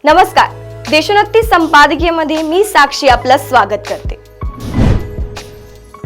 नमस्कार, देशोन्नती संपादकीयमध्ये मी साक्षी आपलं स्वागत करते।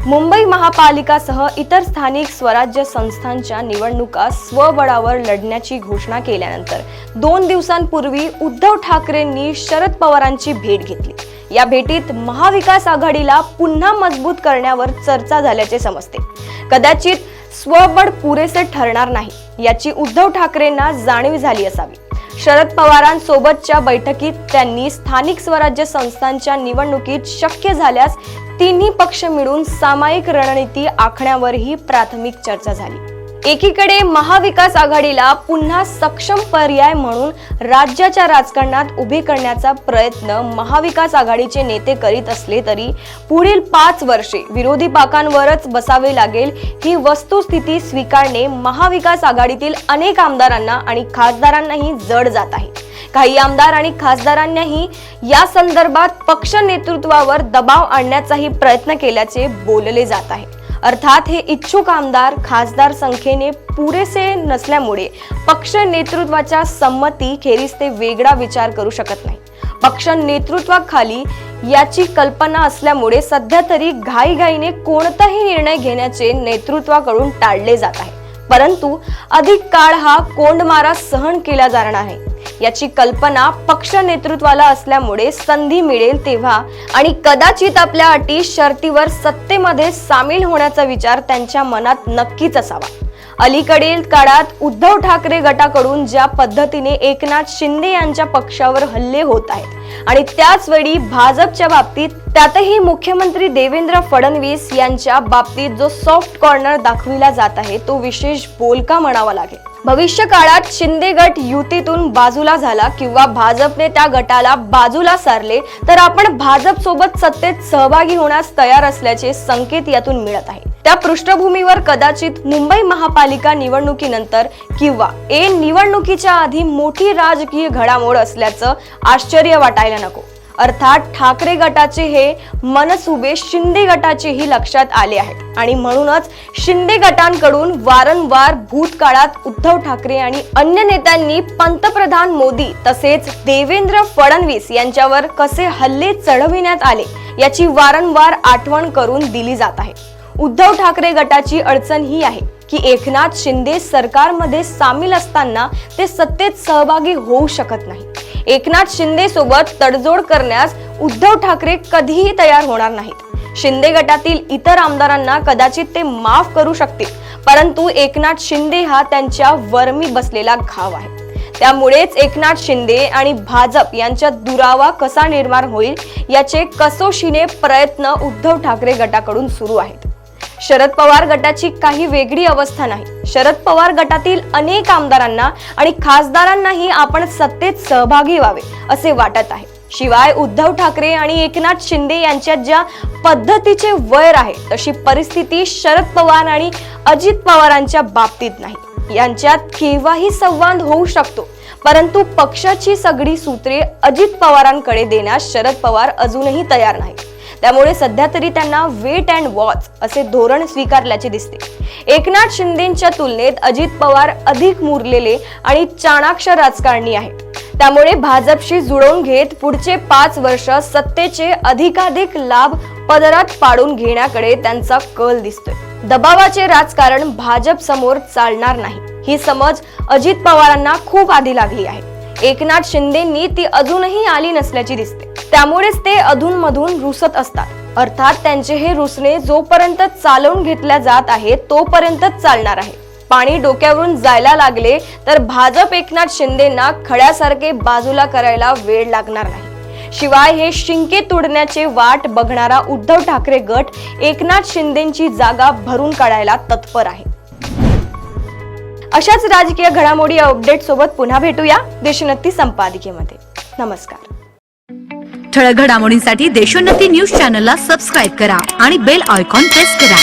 मुंबई महापालिकासह इतर स्थानिक स्वराज्य संस्थांच्या निवडणुका स्वबळावर लढण्याची घोषणा केल्यानंतर 2 दिवसांपूर्वी उद्धव ठाकरेंनी शरद पवारांची भेट घेतली। या भेटीत महाविकास आघाडीला पुन्हा मजबूत करण्यावर चर्चा झाल्याचे समजते। कदाचित स्वबळ पुरेसे ठरणार नाही याची उद्धव ठाकरेंना जाणीव झाली असावी। शरद पवारांसोबतच्या बैठकीत त्यांनी स्थानिक स्वराज्य संस्थांच्या निवडणुकीत शक्य झाल्यास तिन्ही पक्ष मिळून सामायिक रणनीती आखण्यावरही प्राथमिक चर्चा झाली। एकीकडे महाविकास आघाडीला पुन्हा सक्षम पर्याय म्हणून राज्याच्या राजकारणात उभे करण्याचा प्रयत्न महाविकास आघाडीचे नेते करीत असले तरी पुढील 5 वर्षे विरोधी बाकांवरच बसावे लागेल ही वस्तुस्थिती स्वीकारणे महाविकास आघाडीतील अनेक आमदारांना आणि खासदारांनाही जड जात आहे। काही आमदार आणि खासदारांनाही या संदर्भात पक्ष नेतृत्वावर दबाव आणण्याचाही प्रयत्न केल्याचे बोलले जात आहे। अर्थात हे इच्छुक आमदार खासदार संख्येने पुरेसे नसल्यामुळे पक्ष नेतृत्वाच्या संमती खेरीज ते वेगळा विचार करू शकत नाही। पक्ष नेतृत्वाखाली याची कल्पना असल्यामुळे सध्या तरी घाईघाईने कोणताही निर्णय घेण्याचे नेतृत्वाकडून टाळले जात आहे। परंतु अधिक काळ हा कोंडमारा सहन केला जाणार नाही याची कल्पना पक्ष नेतृत्वाला असल्यामुळे संधी मिळेल तेव्हा आणि कदाचित आपल्या अटी शर्तीवर सत्तेमध्ये सामील होण्याचा विचार त्यांच्या मनात नक्कीच असावा। अलीकडील काळात उद्धव ठाकरे गटाकडून ज्या पद्धतीने एकनाथ शिंदे यांच्या पक्षावर हल्ले होत आहेत आणि त्याच वेळी भाजपच्या बाबतीत त्यातही मुख्यमंत्री देवेंद्र फडणवीस यांच्या बाबतीत जो सॉफ्ट कॉर्नर दाखविला जात आहे तो विशेष बोलका म्हणावा लागेल। भविष्य काळात शिंदे गट युतीतून बाजूला झाला किंवा भाजपने त्या गटाला बाजूला सारले तर आपण भाजप सोबत सत्तेत सहभागी होण्यास तयार असल्याचे संकेत यातून मिळत आहे। त्या पृष्ठभूमीवर कदाचित मुंबई महापालिका निवडणुकीनंतर किंवा निवडणुकीच्या आधी मोठी राजकीय घडामोड असल्याचं आश्चर्य वाटायला नको। अर्थात ठाकरे गटाचे हे मनसुबे शिंदे गटाचेही लक्षात आले आहेत आणि म्हणूनच शिंदे गटांकडून वारंवार भूतकाळात उद्धव ठाकरे आणि अन्य नेत्यांनी पंतप्रधान मोदी तसेच देवेंद्र फडणवीस यांच्यावर कसे हल्ले चढविण्यात आले याची वारंवार आठवण करून दिली जात आहे। उद्धव ठाकरे गटाची अडचण ही आहे की एकनाथ शिंदे सरकारमध्ये सामील असताना ते सत्तेत सहभागी होऊ शकत नाही। एकनाथ शिंदे सोबत तडजोड करण्यास उद्धव ठाकरे कधीही तयार होणार नाहीत। शिंदे गटातील इतर आमदारांना कदाचित ते माफ करू शकतील, परंतु एकनाथ शिंदे हा त्यांच्या वर्मी बसलेला घाव आहे। त्यामुळेच एकनाथ शिंदे आणि भाजप यांच्यात दुरावा कसा निर्माण होईल याचे कसोशीने प्रयत्न उद्धव ठाकरे गटाकडून सुरू आहेत। शरद पवार गटाची काही वेगळी अवस्था नाही। शरद पवार गटातील अनेक आमदारांना आणि खासदारांनाही आपण सत्तेत सहभागी व्हावे असे वाटत आहे। शिवाय उद्धव ठाकरे आणि एकनाथ शिंदे यांच्यात ज्या पद्धतीचे वैर आहे तशी परिस्थिती शरद पवार आणि अजित पवारांच्या बाबतीत नाही। यांच्यात केव्हाही संवाद होऊ शकतो, परंतु पक्षाची सगळी सूत्रे अजित पवारांकडे देण्यास शरद पवार अजूनही तयार नाहीत। त्यामुळे सध्या तरी त्यांना वेट अँड वॉच असे धोरण स्वीकारल्याचे दिसते। एकनाथ शिंदेच्या तुलनेत अजित पवार अधिक मुरलेले आणि चाणाक्ष राजकारणी आहेत। त्यामुळे भाजपशी जुळवून घेत पुढचे 5 वर्ष सत्तेचे अधिकाधिक लाभ पदरात पाडून घेण्याकडे त्यांचा कल दिसतोय। दबावाचे राजकारण भाजप समोर चालणार नाही ही समज अजित पवारांना खूप आधी लागली आहे। एकनाथ शिंदेंनी ती अजूनही आली नसल्याची दिसते। त्यामुळेच ते अधूनमधून रुसत असतात। अर्थात त्यांचे हे रुसणे जोपर्यंत चालवून घेतल्या जात आहे तोपर्यंतच चालणार आहे। पाणी डोक्यावरून जायला लागले तर भाजप एकनाथ शिंदेंना खड्यासारखे बाजूला करायला वेळ लागणार नाही। शिवाय हे शिंके तोडण्याचे वाट बघणारा उद्धव ठाकरे गट एकनाथ शिंदेंची जागा भरून काढायला तत्पर आहे। अशाच राजकीय घडामोडी अपडेट सोबत पुन्हा भेटूया देशोन्नती संपादकीयमध्ये। नमस्कार। ठळक घडामोडींसाठी देशोन्नती न्यूज चॅनलला सबस्क्राइब करा आणि बेल आयकॉन प्रेस करा।